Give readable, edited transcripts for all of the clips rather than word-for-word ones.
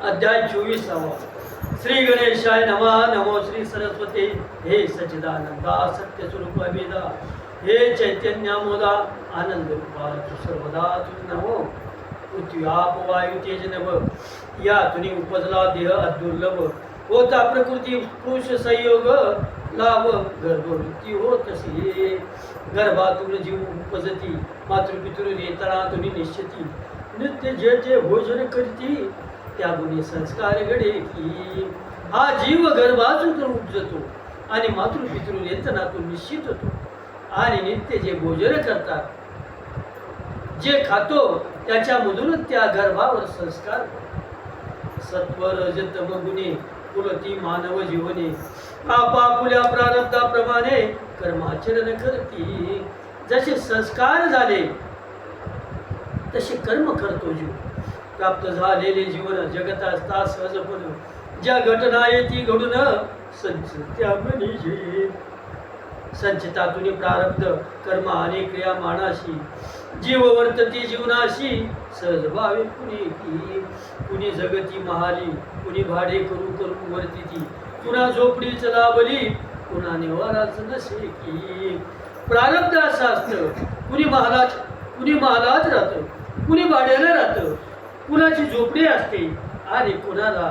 अध्याय 24. श्री गणेशाय नमः. नमो श्री सरस्वती. हे सच्चिदानंदा सत्य स्वरूप वेदा, हे चैतन्यामोदा आनंद रूपा तू सर्वदा तुझ नमो. पृथ्वी आप वायू तेज नभ या तुनी उपजला देह अदुर्लभ. होता प्रकृती पुरुष संयोग लाभ गर्भवृत्ती होत तसे. गर्भातून जीव उपजती मातृपितृ नेतळा तुनी निश्चिती. नित्य जे जे भोजन करती त्या गुणी संस्कार घडे की. हा जीव गर्भातून उपजतो आणि मातृपितृ नेतनातून निश्चित होतो. आणि नित्य जे भोजन करतात जे खातो त्याच्यामधून त्या गर्भावर संस्कार. सत्व रजतम गुणे फुलती मानव जीवने. आपापुल्या प्रारब्धाप्रमाणे कर्माचरण करती. जसे संस्कार झाले तसे कर्म करतो जीव. प्राप्त झालेले जीवन जगत असता सहजपण. ज्या घटना येती घडून संचित्या मनीषे. संचितातून प्रारब्ध कर्म आणि क्रिया मानाशी. जीव वर्तती जीवनाशी सहज भावे कुणी की. कुणी जगती महाली कुणी भाडे करू करू वर्तिती. पुन्हा झोपडीच लाभली पुन्हा निवाराच नसे की. प्रारब्ध असं असतं. कुणी महालात राहतं, कुणी भाड्याला राहतं, कुणाची झोपडी असते आणि कुणाला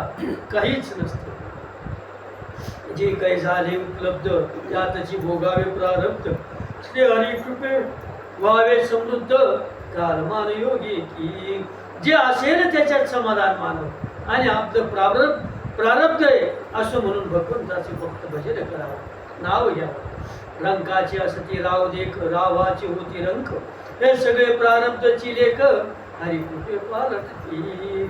काहीच नसतं. जे काही झाले उपलब्ध त्यातची भोगावे प्रारब्ध. श्री हरी कृपे व्हावे समृद्ध कालमान योगी की. जे असेल त्याच्यात समाधान मानव आणि आपलं प्रारब्ध आहे असं म्हणून भगवंताचे फक्त भजन करावं, नाव घ्यावं. रंकाची असती राव देख रावाची होती रंक. हे सगळे प्रारब्धची लेख हरिकृपे पालटती.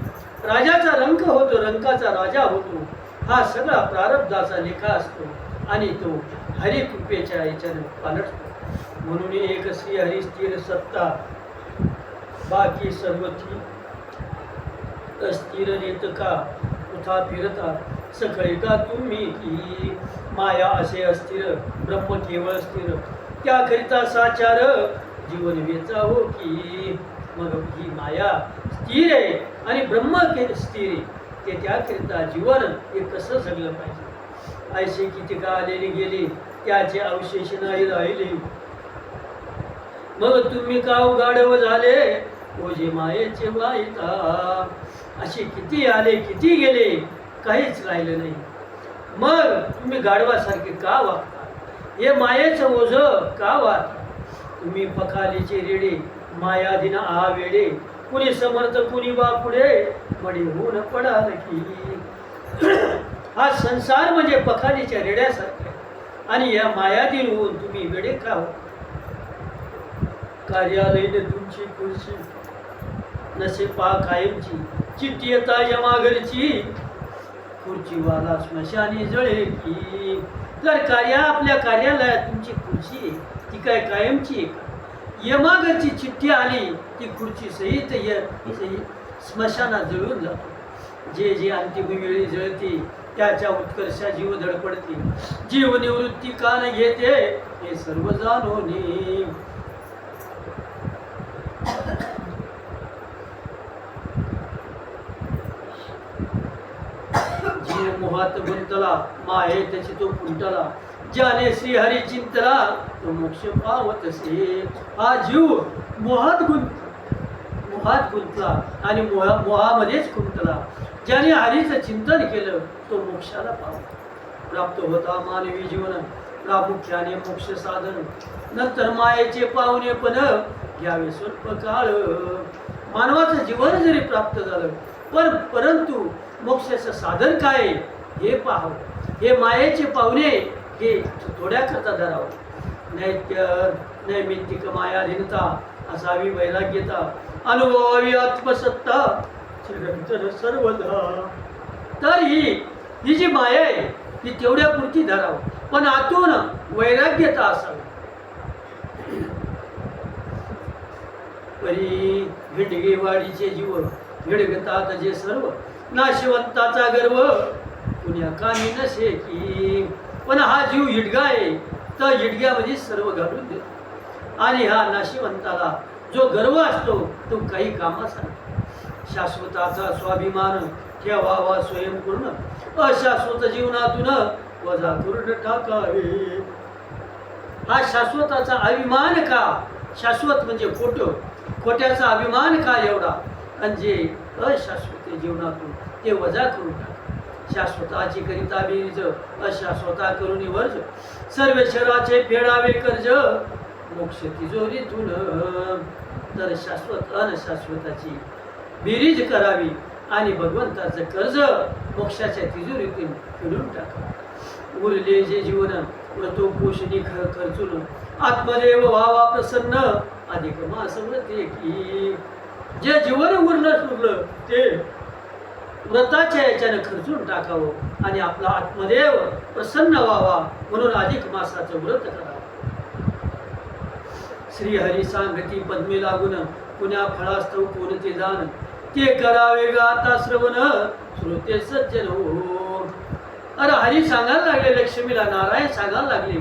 राजाचा रंक होतो, रंकाचा राजा होतो. हा सगळा प्रारब्धाचा लेखा असतो आणि तो हरिकृपेच्या याच्याने पालटतो. म्हणून एक श्री हरी स्थिर सत्ता बाकी सर्वथी अस्थिर नेत का. उठा फिरता सखळी का तुम्ही की. माया असे अस्थिर ब्रह्म केवळ स्थिर. त्याकरिता साचार जीवन वेचावो की. मग ही माया स्थिर आहे आणि ब्रह्म स्थिर आहे. ते त्याकरिता जीवन हे कसं जगलं पाहिजे. ऐसे किती का आलेले गेले त्याचे अवशेष नाही राहिले. मग तुम्ही का गाढव झाले ओझे मायेचे वाईता. असे किती आले किती गेले काहीच राहिलं नाही. मग तुम्ही गाढवासारखे का वागता. हे मायेचं ओझ का वागता. तुम्ही पखालीचे रेडे मायाधीन आ वेडे. कुणी समर्थ कुणी बापुडे मडे होऊन पडाल की. हा संसार म्हणजे पखालीच्या रेड्यासारखे आणि या मायाधीन होऊन तुम्ही वेडे का हो. कार्यालयीन तुमची खुर्ची नसे पा कायमची. चिठ्ठी येता यमाघरची खुर्चीवाला स्मशानी जळे की. जर आपल्या कार्यालयात तुमची खुर्ची आहे ती काय कायमची आहे का. यमाघरची चिठ्ठी आली ती खुर्ची सहित स्मशानात जळून जातो. जे जे अंतिम वेळी जळते त्याच्या उत्कर्षा जीव धडपडते. जीव निवृत्ती का न घेते हे सर्व जाणोनी. जीव मोहात गुंतला माये त्याची तो कुंटला. ज्याने श्रीहरी चिंतला तो मोक्ष पावत असे. हा जीव मोहात गुंतला आणि मोहामध्येच गुंतला. ज्याने हरीचं चिंतन केलं तो मोक्षाला पावला. प्राप्त होता मानवी जीवन प्रामुख्याने मोक्ष साधन. नंतर मायेचे पावणे पण घ्यावे स्वल्प काळ. मानवाचं जीवन जरी प्राप्त झालं परंतु मोक्षाचं साधन काय हे पाहावं. हे मायेचे पावणे हे थोड्या करता धरावं. नैमित्तिक मायाधीनता असावी वैराग्यता. अनुभवावी आत्मसत्ता चिरंतन सर्वदा. तर ही जी माया आहे ती तेवढ्या पुरती धरावं पण आतून वैराग्यता असावी. परी भिडगेवाडीचे जीव भिडगतात जे सर्व. नाशिवंताचा गर्व पुण्या कामी नसे की. पण हा जीव हिडगा आहे तर इडग्यामध्ये सर्व घालून देतो आणि ह्या नाशिवंताला जो गर्व असतो तो काही कामाचा नाही. शाश्वताचा स्वाभिमान ठेवावा स्वयंपूर्ण, अशाश्वत जीवनातून वजा करून टाकावे. हा शाश्वताचा अभिमान का? शाश्वत म्हणजे खोटं, खोट्याचा अभिमान का एवढा? आणि जे अशाश्वत जीवनातून ते वजा करून टाका. शाश्वताची करिता बीज, अशाश्वता करून वर्ज, सर्व शराचे फेडावे कर्ज, मोक्ष तिजोरीतून. तर शाश्वत अनशाश्वताची बेरीज करावी आणि भगवंताचं कर्ज मोक्षाच्या तिजोरीतून फेडून टाकावे. उरले जे जीवन व्रतो पोषणी खर्चून, आत्मदेव व्हावा प्रसन्न, अधिक मास व्रते की. जे जीवन उरलं सुरलं ते व्रताच्या याच्यानं खर्चून टाकावं आणि आपला आत्मदेव प्रसन्न व्हावा म्हणून अधिक मासाचं व्रत करावं. श्रीहरी सांगती पद्मे लागून, पुण्या फळास्तव कोणते दान, ते करावे गाता श्रवण, श्रोते सज्जन हो. अरे हरी सांगायला लागले लक्ष्मीला, नारायण सांगायला लागले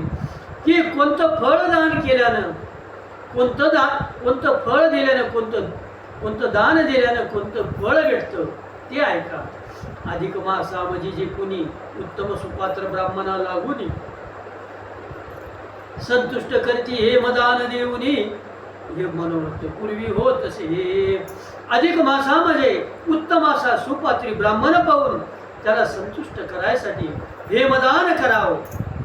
की कोणतं फळ दान केल्यानं, कोणतं फळ दिल्यानं, कोणतं दान दिल्यानं कोणतं फळ भेटतं ते ऐका. अधिक मासामध्ये जे कोणी उत्तम सुपात्र ब्राह्मणा लागून संतुष्ट करती हे मदान देऊनी, हे मनोरथ पूर्वी होत असे. अधिक मासामध्ये उत्तम असा सुपात्री ब्राह्मण पाहून त्याला संतुष्ट करायसाठी हे मदान करावं.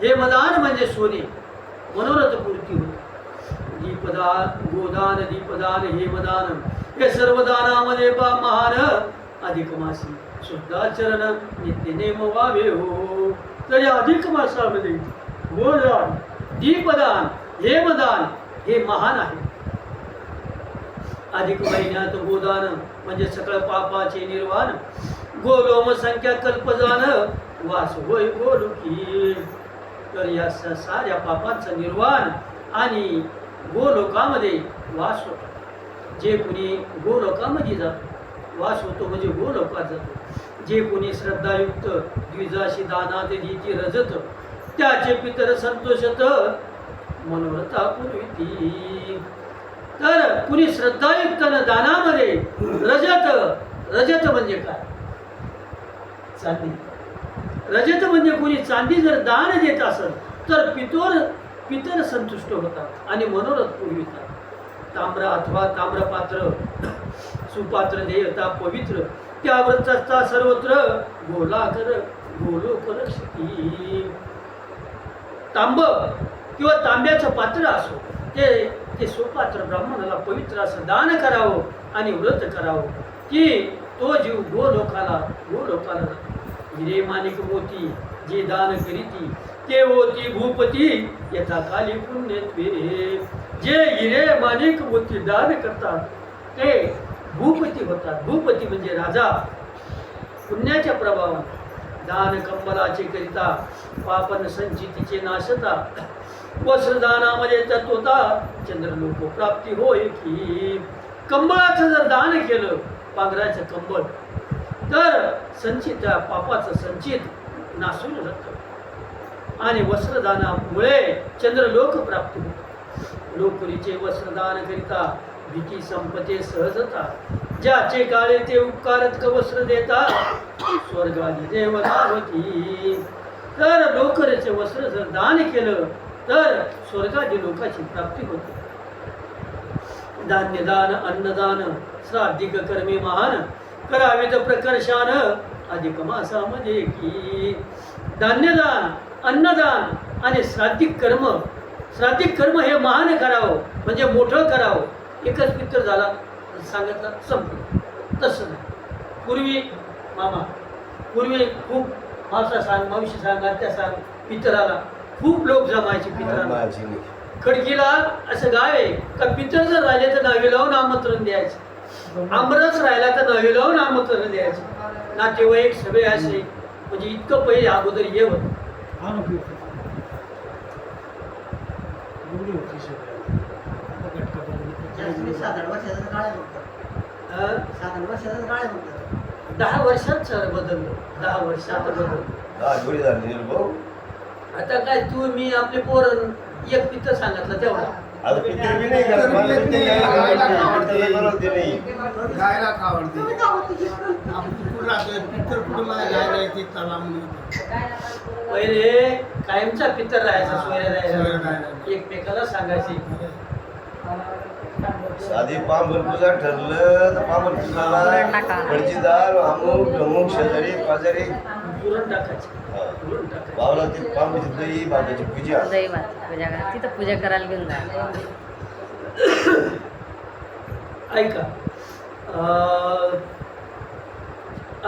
हे मदान म्हणजे सोने, मनोरथ पूर्ती होते. दीपदान, गोदान, दीपदान, हे मदान, हे सर्व दानामध्ये महान. अधिक मासी शुद्धाचरण नित्य नेम व्हावे हो. तर या अधिक मासामध्ये गोदान, दीपदान, हेमदान हे महान आहे. अधिक महिन्यात गोदान म्हणजे सकळ पापाचे निर्वाण, गोलोम संख्या कल्पजान, वास होय गोलोकी. तर या साऱ्या पापांचं निर्वाण आणि गोलोकामध्ये वास होतो. जे कोणी गोलोकामध्ये जातो, वास होतो म्हणजे गोलोकात जातो. जे कोणी श्रद्धायुक्त द्विजाशी दानात देती रजत, त्याचे पितर संतोषत मनोरथा पूर्वी. तर कुणी श्रद्धायुक्त दानामध्ये रजत म्हणजे काय? चांदी. रजत म्हणजे कुणी चांदी जर दान देत असेल तर पितर संतुष्ट होतात आणि मनोरथ पुरवितात. ताम्र अथवा ताम्रपात्र सुपात्र देयता पवित्र, त्या व्रताचा सर्वत्र गोलाकर गोलोक रक्षती. तांब किंवा तांब्याचं पात्र असो ते सुपात्र ब्राह्मणाला पवित्र असं दान करावं आणि व्रत करावं की तो जीव गोलोकाला हिरे माणिक मोती जे दान करीती, ते होती भूपती यथा काली पुण्यत्वे. जे हिरे माणिक मोती दान करतात ते भूपती होतात. भूपती म्हणजे राजा. पुण्याच्या प्रभावाने दान कंबलाचे करिता, पापन संचितीचे नाशता, वस्त्रदानामध्ये तत्वता, चंद्रलोक प्राप्ती होय की. कंबळाचं जर दान केलं, पांघराचं कंबळ, तर संचित पापाचं संचित नासून जातं आणि वस्त्रदानामुळे चंद्रलोक प्राप्ती होते. लोकरीचे वस्त्रदान करिता भीती संपते सहजता, ज्याचे काळे ते उपकारत वस्त्र देता, स्वर्गादी देवता होती. तर लोकरीचे वस्त्र जर दान केलं तर स्वर्गादी लोकाची प्राप्ती होते. धान्यदान, अन्नदान, श्राद्धिक कर्मे महान, करावेत प्रकर्षान अधिक मासामध्ये की. धान्यदान, अन्नदान आणि श्राद्धिक कर्म हे महान करावं म्हणजे मोठं करावं. एकच पितर झाला सांगितलं संपलं, तसं नाही. पूर्वी खूप मावसा सांग, मावशी सांग, आत्या सांग, पितराला खूप लोक जमायचे. पितराला खडकीला असं गाव आहे का, पितर जर राहिले तर नावे लावून आमंत्रण द्यायचं, आमरस राहिला तर नावे लावून आमंत्रण द्यायचं. नातेवाईक सगळे असे म्हणजे इतकं पहिले अगोदर ये होत. साधारण वर्षाचा काळ आहे फक्त. 10 वर्षात सर बदललो. 10 वर्षात बदललो. जोडी झाली भाऊ. आता काय तू मी आपले पोरं एक पित्त सांगितलं तेवढा. आता पितरी बी नाही करत मला पितरी यायला आवडते बनवते नाही गायला का आवडते आपण कुठं राहतोय पिक्चर कुठं मला गायला येते तला म्हणून पहिले कायमचा पित्तर राहायचा सोयऱ्या सोयऱ्या राहायचा राहायला. एकमेकाला सांगायची. साधी पांभर पूजा ठरलं तर पांभर पूजाला कडची डाळ अमुक ढमुक शेजारी पाजारी पुरण टाकायची. पुरण टाकायची. भावला ती पांबची दही भाताची पूजा दैवाची पूजा करा तिथं पूजा करायला घेऊन जा. ऐका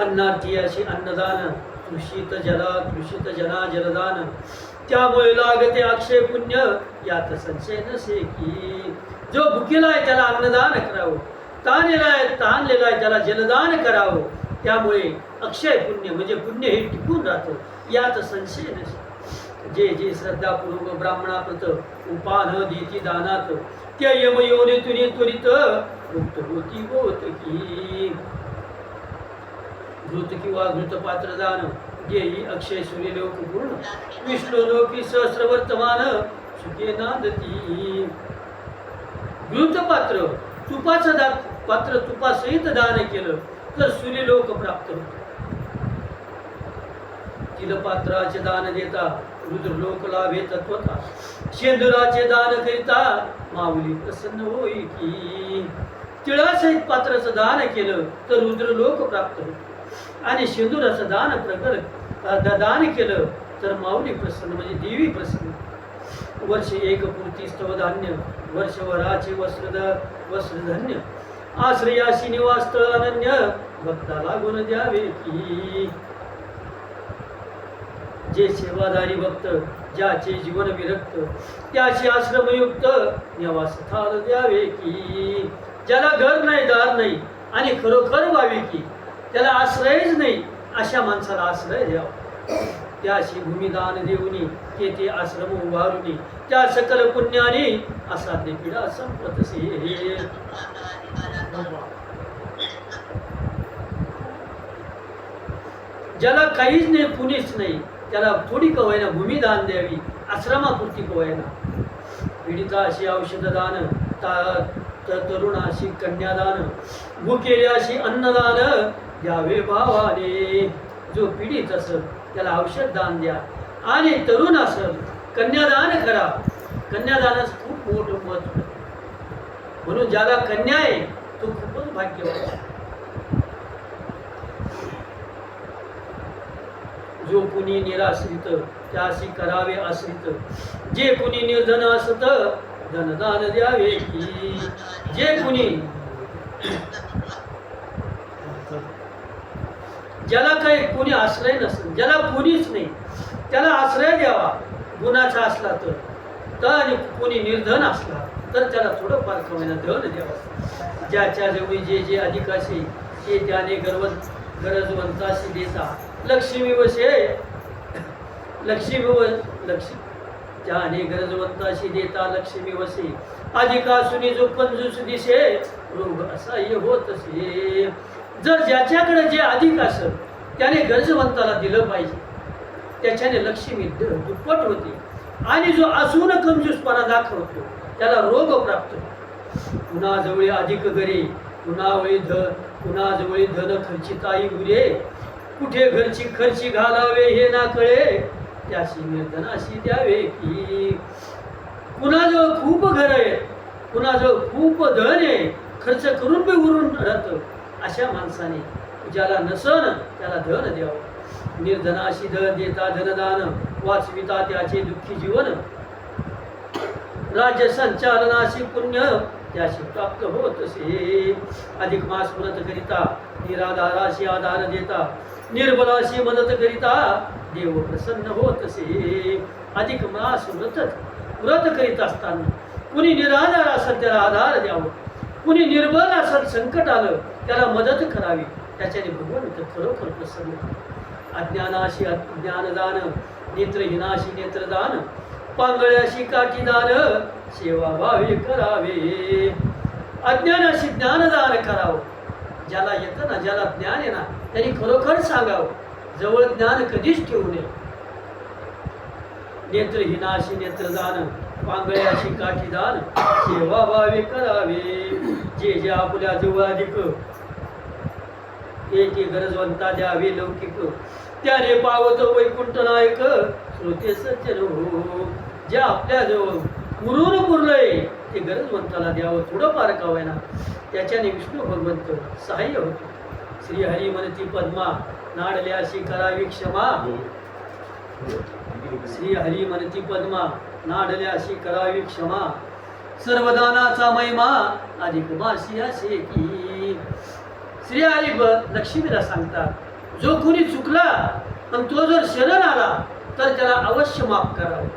अन्नार्थी अशी अन्नदान कृषित जला कृषित जना जलदान त्यामुळे लागते अक्षय पुण्य यात संशय नसे की. जो भुकेला आहे त्याला अन्नदान करावं, ताणलेला आहे त्याला जलदान करावं, त्यामुळे अक्षय पुण्य म्हणजे पुण्य हे टिकून राहतं यात संशय नसे. जे जे श्रद्धापूर्वक ब्राह्मणाप्रत उपान देती दानात त्या यमयोनीतुनी त्वरित मुक्त होती होत की. घृत किंवा घृतपात्र दान देई अक्षय सूर्यलोक पूर्ण विष्णू लोकी सहस्रवर्तमान सुखे नांदती. घृतपात्र तुपाचं पात्र तुपासहित दान केलं तर सूर्यलोक प्राप्त होतो. तिलपात्राचे दान देता रुद्रलोक लाभे तत्वता. शेंदुराचे दान करिता माऊली प्रसन्न होई की. तिळासहित पात्राचं दान केलं तर रुद्रलोक प्राप्त होतो आणि शेंदुराचं दान केलं तर माऊली प्रसन्न म्हणजे देवी प्रसन्न. वर्ष एक पूर्ती स्तव धान्य वर्षभराचे वस्त्रधन्य आश्रयाशी निवासस्थळ अनन्य भक्ताला गुण द्यावे की. जे सेवादारी भक्त ज्याचे जीवन विरक्त त्याचे आश्रमयुक्त निवासस्थान द्यावे की. ज्याला घर नाही दार नाही आणि खरोखर व्हावे की त्याला आश्रयच नाही अशा माणसाला आश्रय द्यावा. त्याशी भूमिदान देऊनी तेथे आश्रम उभारुनी त्या सकल पुण्याने असाध्य पीडा संपतसे. ज्याला काहीच नाही कुणीच नाही त्याला थोडी कवयना भूमिदान द्यावी आश्रमापुरती कवयना. पीडिताशी औषधदान तरुणाशी कन्यादान भुकेल्याशी अन्नदान द्यावे भावाने. जो पीडित असेल त्याला औषध दान द्या आणि तरुण असेल कन्यादान करा. कन्यादानाचं खूप मोठं महत्व म्हणून ज्याला कन्या आहे तो खूपच भाग्यवान. जो कुणी निराश्रित त्याशी करावे आश्रित. जे कुणी निर्धन असत धनदान द्यावे की. जे कुणी ज्याला काही कोणी आश्रय नसेल ज्याला कोणीच नाही त्याला आश्रय द्यावा. गुणाचा असला तर आणि कोणी निर्धन असला तर त्याला थोडंफार कमाईना धन द्यावं. ज्याच्या जवळ जे जे अधिकाशी ते त्याने गरजवंताशी देता. लक्ष्मी वशे त्याने गरजवंताशी देता लक्ष्मी वसे. अधिकासुनी जो कंजूस दिसे रोग असह्य होत असे. जर ज्याच्याकडे जे अधिक असेल त्याने गरजवंताला दिलं पाहिजे त्याच्याने लक्ष्मी दुप्पट होते. आणि जो असून कंजूसपणा दाखवतो त्याला रोग प्राप्त होतो. कुणाजवळी अधिक गरे कुणाजवळी धन खर्चिताई उरे. कुठे घरची खर्ची घालावे हे ना कळे त्याशी निर्धनाशी द्यावे की. कुणाजवळ खूप घर आहे कुणाजवळ खूप धन आहे खर्च करून बी उरून राहतं अशा माणसाने ज्याला नसन त्याला धन द्यावं. निर्धनाशी धन देता धनदान वाचविता त्याचे दुःखी जीवन. राज्य संचालनाशी पुण्य त्याशी प्राप्त होत असे. अधिक मास व्रत करिता निराधाराशी आधार देता निर्बलाशी मदत करिता देव प्रसन्न होत असे. अधिक मास व्रत करीत असताना कुणी निराधार असेल त्याला आधार द्यावं. कुणी निर्बल असेल संकट आलं त्याला मदत करावी. त्याच्याने भगवंत खरोखर प्रसन्न. अज्ञानाशी ज्ञानदान नेत्रहीनाशी नेत्रदान पांगळ्याशी काठीदान सेवा भावे करावे. अज्ञानाशी ज्ञानदान करावं. ज्याला येतं ना ज्याला ज्ञान आहे ना त्यांनी खरोखर सांगावं. जवळ ज्ञान कधीच ठेवू नये. नेत्रहीनाशी नेत्रदान पांगळ्याशी काठीदान सेवा भावे करावे. जे जे आपल्या जवळ अधिक ते गरजवंता द्यावे लौकिक. त्याने पावत वैकुंठ नायक श्रोते सज्जन हो. जे आपल्या जवळ पुरून पुरलंय ते गरजवंताला द्यावं थोडंफार का होईना. त्याच्याने विष्णू भगवंत सहाय्य होतो. श्रीहरी म्हणती पद्मा नाडल्याशी करावी क्षमा. श्रीहरी म्हणती पद्मा नाडल्याशी करावी क्षमा. सर्वदानाचा महिमा अधिक मासी असे की. श्रीहरी लक्ष्मीला सांगतात जो कोणी चुकला पण तो जर शरण आला तर त्याला अवश्य माफ करावं,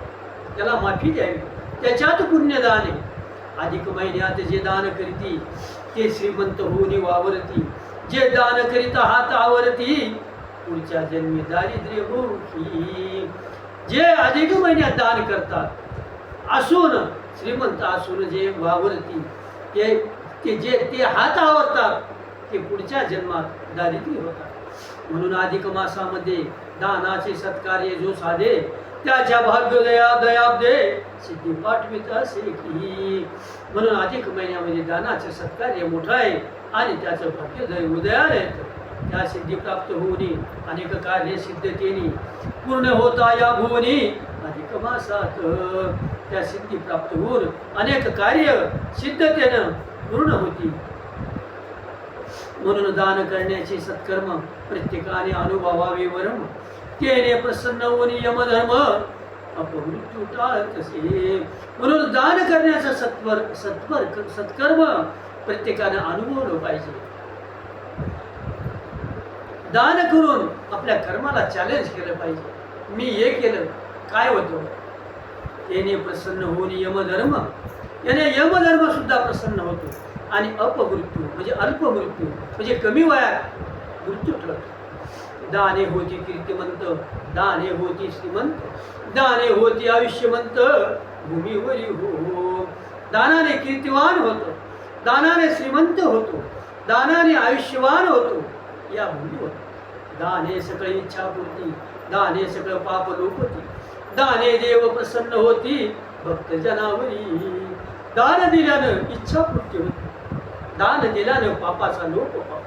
त्याला माफी द्यावी, त्याच्यात पुण्यदान आहे. अधिक महिन्यात जे दान करीती ते श्रीमंत होऊन वावरती. जे दान करीता हात आवरती पुढच्या जन्मी दारिद्र्य भोगी. जे अधिक महिन्यात दान करतात असून श्रीमंत असून जे वावरती ते हात आवरतात ते पुढच्या जन्मात दारिद्र्य होतात. म्हणून अधिक मासामध्ये दानाचे सत्कार्य जो साधे त्याच्या भाग्योदया दयाब्दे सिद्धी पाठवित असे की. म्हणून अधिक महिन्यामध्ये दानाचे सत्कार्य मोठं आहे आणि त्याचं भाग्योदय उदयाला येतं. त्या सिद्धी प्राप्त होऊनी अनेक कार्य सिद्धतेनी पूर्ण होता या भुवनी. अधिक मासात त्या सिद्धी प्राप्त होऊन अनेक कार्य सिद्धतेनं पूर्ण होती. म्हणून दान करण्याचे सत्कर्म प्रत्येकाने अनुभवावे वरम. तेने प्रसन्न होऊन यमधर्म अपमृत्यू टाळत असे. म्हणून दान करण्याचं सत्कर्म प्रत्येकाने अनुभवलं पाहिजे. दान करून आपल्या कर्माला चॅलेंज केलं पाहिजे. मी हे केलं काय होतं. त्याने प्रसन्न होऊन यमधर्म याने यमधर्म सुद्धा प्रसन्न होतो. आणि अपमृत्यू म्हणजे अल्पमृत्यू म्हणजे कमी वयात मृत्यू ठरतो. दाने होती कीर्तिमंत दाने होती श्रीमंत दाने होती आयुष्यमंत भूमीवरी हो. दानाने कीर्तिवान होतो, दानाने श्रीमंत होतो, दानाने आयुष्यवान होतो या भूमीवर. दाने सगळी इच्छापूर्ती दाने सगळं पाप लोपती. दाने देव प्रसन्न होती भक्त जनावरी. दान दिल्यानं इच्छापूर्ती होती, दान दिल्यानं पापाचा लोप होतो,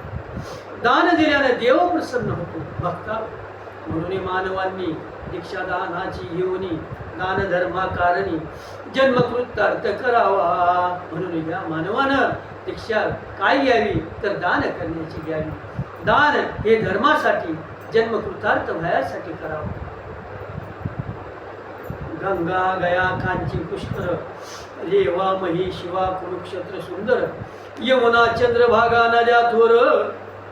दान दिल्यानं देव प्रसन्न होतो भक्ता. म्हणून मानवांनी दीक्षादानाची घेऊनी दान धर्माकारणी जन्मकृतार्थ करावा. म्हणून या मानवानं दीक्षा काय घ्यावी तर दान करण्याची घ्यावी. दान हे धर्मासाठी जन्मकृतार्थ व्हायासाठी करावं. गंगा गया कांची पुष्कर रेवा मही शिवा कुरुक्षेत्र सुंदर यमुना चंद्रभागा नद्या थोर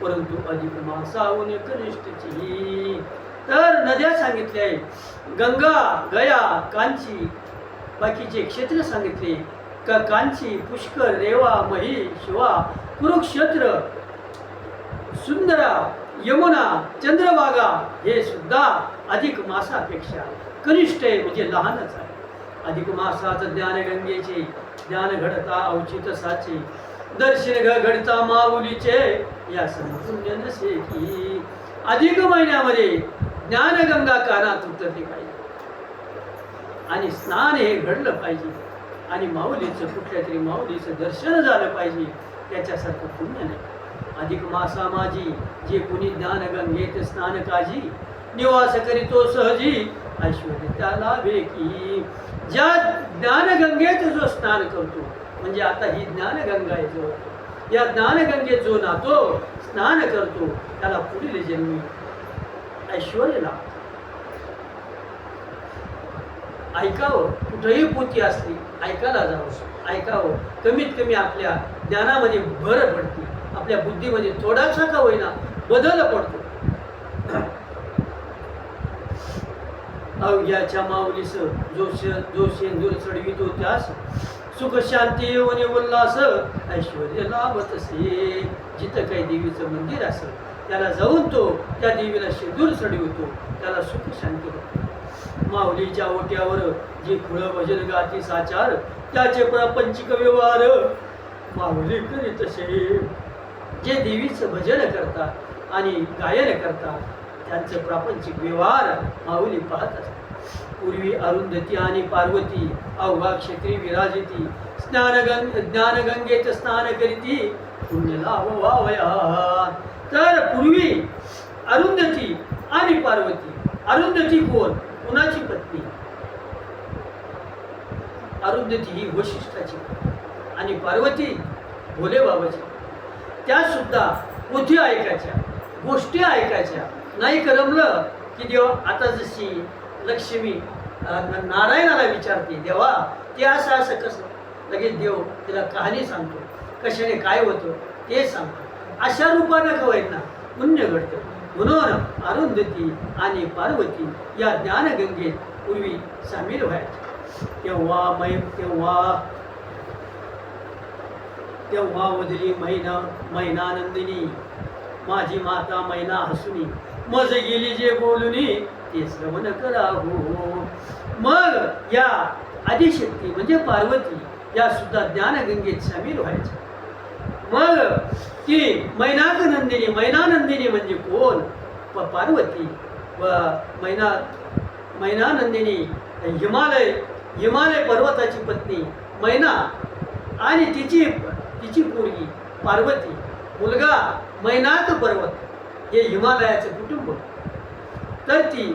परंतु अधिक मासाहून कनिष्ठची. तर नद्या सांगितल्या आहे गंगा गया कांची. बाकीचे क्षेत्र सांगितले का कांची पुष्कर रेवा मही शिवा कुरुक्षेत्र सुंदरा यमुना चंद्रभागा हे सुद्धा अधिक मासापेक्षा कनिष्ठ आहे म्हणजे लहानच आहे. अधिक मासाचं ज्ञान गंगेचे ज्ञान घडता अवचित साचे दर्शन घडता माऊलीचे या संपुण्य नसे की. अधिक महिन्यामध्ये ज्ञानगंगा कानात उतरली पाहिजे आणि स्नान हे घडलं पाहिजे आणि माऊलीचं कुठल्या तरी माऊलीचं दर्शन झालं पाहिजे. त्याच्यासारखं पुण्य नाही. अधिक मासा माझी जे कुणी ज्ञानगंगेत स्नान काजी निवास करीतो सहजी ऐश्वर्य त्याला की. ज्या ज्ञानगंगेत जो स्नान करतो म्हणजे आता ही ज्ञानगंगा आहे जो या ज्ञानगंगेत जो नातो स्नान करतो त्याला पुढील जन्मी ऐश्वर्य लाभतं. ऐकावं कुठेही पोथी असली ऐकायला जावं ऐकावं. कमीत कमी आपल्या ज्ञानामध्ये भर पडते, आपल्या बुद्धीमध्ये थोडासा का होईना बदल पडतो. अवघ्याच्या माऊलीस जो शेंदूर चढवितो त्यास सुख शांती येऊन उल्हास ऐश्वर्य लाभत असे. जिथं काही देवीचं मंदिर असेल त्याला जाऊन तो त्या देवीला शेंदूर चढवितो त्याला सुख शांती होते. माऊलीच्या ओट्यावर जे खुळं भजन गाती साचार त्याचे प्रापंचिक व्यवहार माऊली करीत असे. जे देवीचं भजन करतात आणि गायन करतात त्यांचं प्रापंचिक व्यवहार माऊली पाहत असतात. पूर्वी अरुंधती आणि पार्वती अवघा क्षेत्री विराजिती ज्ञानगंगेत स्नान करीती पुण्य लाभ व्हावया. तर पूर्वी अरुंधती आणि पार्वती. अरुंधती कोण? कुणाची पत्नी? अरुंधती ही वशिष्ठाची आणि पार्वती भोले बाबाची. त्या सुद्धा पोथी ऐकायच्या, गोष्टी ऐकायच्या. नाही करमलं की देवा आता जशी लक्ष्मी नारायणाला विचारते, देवा ते असं असं कसं, लगेच देव तिला कहाणी सांगतो, कशाने काय होतं ते सांगतो. अशा रूपानं कवायना पुण्य घडतं. म्हणून अरुंधती आणि पार्वती या ज्ञानगंगेत पूर्वी सामील व्हायच्या. तेव्हा वदली मैनानंदिनी माझी माता मैना हसुनी मज गेली जे बोलुनी ते श्रवण करावो. मग या आदिशक्ती म्हणजे पार्वती या सुद्धा ज्ञानगंगेत सामील व्हायच्या. मग ती मैनानंदिनी म्हणजे कोण? पार्वती व मैनानंदिनी हिमालय पर्वताची पत्नी मैना आणि तिची पोरगी पार्वती. मुलगा मैनाक पर्वत हे हिमालयाचं कुटुंब. तर ती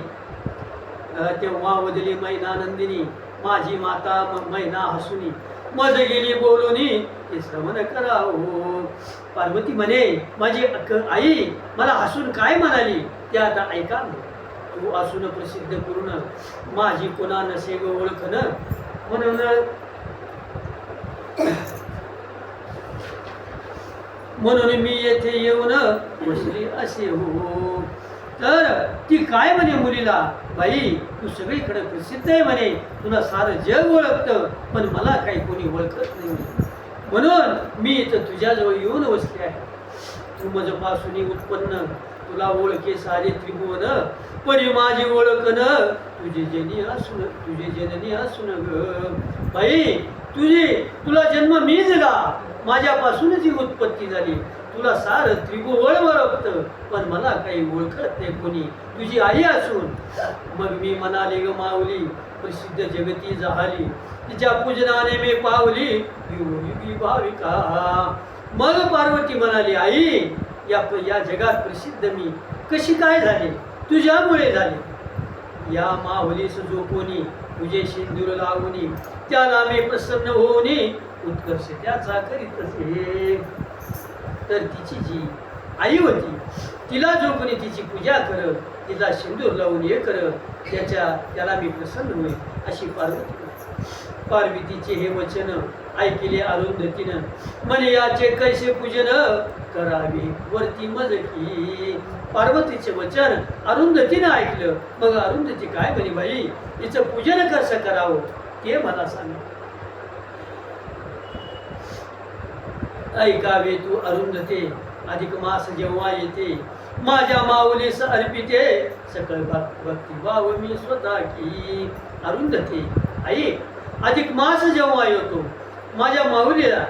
तेव्हा वदली मैनानंदिनी माझी माता मैना हसुनी मज गेली बोलुनी ते श्रवण करावो. पार्वती म्हणे, माझी आई मला हसून काय म्हणाली ते आता ऐका. तू असून प्रसिद्ध करून माझी कोणा नसे ग ओळखन, म्हणून मी येथे येऊन बसली असे हो. तर ती काय म्हणे मुलीला, बाई तू सगळीकडे प्रसिद्ध आहे म्हणे, तुला सारं जग ओळखतं, पण मला काही कोणी ओळखत नाही, म्हणून मी इथं तुझ्याजवळ येऊन बसले आहे. तू माझपासून उत्पन्न, तुला ओळखे सारे त्रिभुवन, परी माझी ओळखन तुझे जननी असून ग. बाई तुला जन्म मी दिला, माझ्यापासूनच ही उत्पत्ती झाली, तुला सारं त्रिभुवन ओळखतं, पण मला काही ओळखत नाही कोणी, तुझी आई असून. मग मी म्हणाले ग माऊली प्रसिद्ध जगती जहाली, तिच्या पूजनाने मी पावली युगी भाविका. मग पार्वती म्हणाली, आई या जगात प्रसिद्ध मी कशी काय झाले? तुझ्यामुळे झाले. या माऊलीस जो कोणी तुझे सिंदूर लावूनी, त्याला मी प्रसन्न होऊनी उत्कर्ष त्याचा करीत असे. तर तिची जी आई होती, तिला जो कोणी तिची पूजा करत, तिला सिंदूर लावून हे करत, त्याला मी प्रसन्न होईल अशी पार्वतीचे हे वचन ऐकले अरुंधतीनं. म्हणे याचे कैसे पूजन करावे वरती मज की. पार्वतीचे वचन अरुंधतीनं ऐकलं. मग अरुंधती काय म्हणे, बाई हिचं पूजन कसं करावं ते मला सांग. ऐकावे तू अरुंधते, अधिक मास जेव्हा येते, माझ्या माऊलीस अर्पिते सकळ भक्तिभाव मी स्वतः की. अरुंधते आई, अधिक मास जेव्हा येतो, माझ्या माऊलीला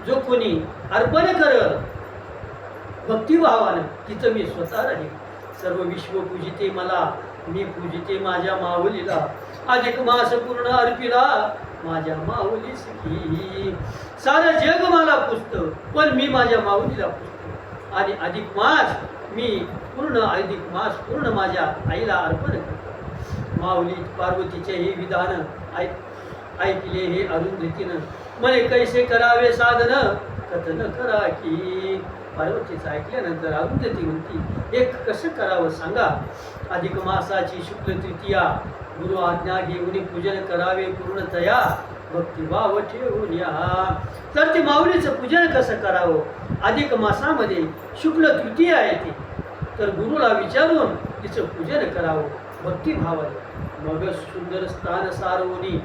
जो कोणी अर्पण करत भक्तिभावानं, तिथं मी स्वतः राहील. सर्व विश्व पूजिते मला, मी पूजिते माझ्या माऊलीला. अधिक मास पूर्ण अर्पिला माझ्या माऊलीस की. सारं जग मला पुजतं, पण मी माझ्या माऊलीला पुजतो. आणि अधिक मास पूर्ण माझ्या आईला अर्पण करतो. माऊली पार्वतीचे हे विधान ऐकले हे अरुंधतीनं. म्हणे कैसे करावे साधन कथन करा की. पार्वतीचं ऐकल्यानंतर अरुंधती म्हणती, हे कसं करावं सांगा. अधिक मासाची शुक्ल तृतीया गुरु आज्ञा घेऊन पूजन करावे पूर्णतया भक्तिभाव ठेवून या. तर ते माऊलीचं पूजन कसं करावं? अधिक मासामध्ये शुक्ल तृतीया येते, तर गुरुला विचारून तिचं पूजन करावं भक्तिभावाने. मग सुंदर स्थान सारवणी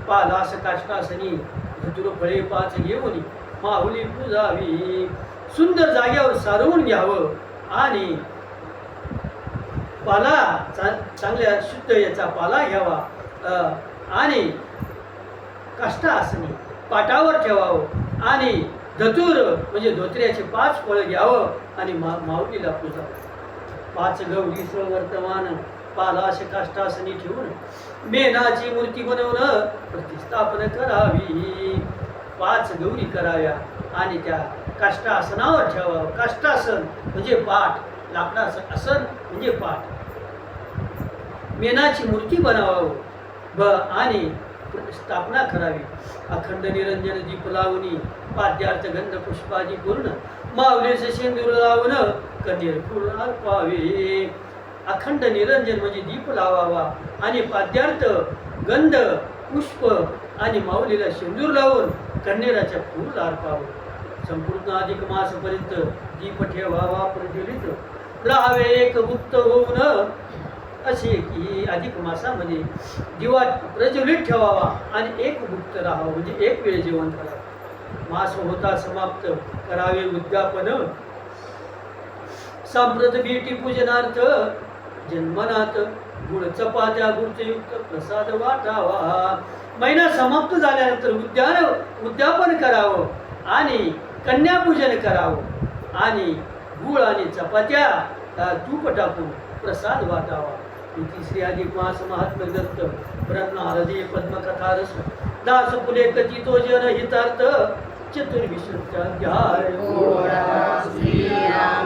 पालास काष्टासनी धतुर फळे 5 घेऊन माऊली पूजावी. सुंदर जाग्यावर सारवून घ्यावं आणि पाला चांगल्या शुद्ध याचा पाला घ्यावा आणि काष्टासनी पाटावर ठेवावं आणि धतूर म्हणजे धोत्र्याचे 5 फळं घ्यावं आणि माऊलीला पूजावं. 5 गौरी वर्तमान पालाश काष्टासनी ठेवून मेनाची मूर्ती बनवून प्रतिष्ठापन करावी. 5 गौरी कराव्या आणि त्या काष्टासनावर ठेवावं. काष्टासन म्हणजे पाठ, लाकडासन आसन म्हणजे पाठ. मेनाची मूर्ती बनावावं आणि स्थापना करावी. अखंड निरंजन दीप लावणी पाद्यार्थ गंध पुष्पादी पूर्ण माऊलीचे शेंदूर लावून कन्हेर फुल अर्पावे. अखंड निरंजन म्हणजे दीप लावावा आणि पाद्यार्थ गंध पुष्प आणि माऊलीला शेंदूर लावून कन्हेराच्या फूल अर्पावं. संपूर्ण अधिक मासपर्यंत दीप ठेवावा प्रज्वलित राहावे एक गुप्त होऊन. असे की अधिक मासामध्ये दिवा प्रज्वलित ठेवावा आणि एक गुप्त राहावं म्हणजे एक वेळ जेवण करावं. मास होता समाप्त करावे उद्यापन. सांप्रत भेटी पूजनार्थ जन्मनाथ गुळ चपात्या गुळयुक्त प्रसाद वाटावा. महिना समाप्त झाल्यानंतर उद्यापन करावं आणि कन्यापूजन करावं आणि गुळ आणि चपात्या तूप टाकून प्रसाद वाटावा. श्री अधिक मास महात्म्य ग्रंथ ब्रह्मारदी पद्मकथारस दास फुले कथितो जन हितार्थ चतुर्विंशाध्याय. श्रीराम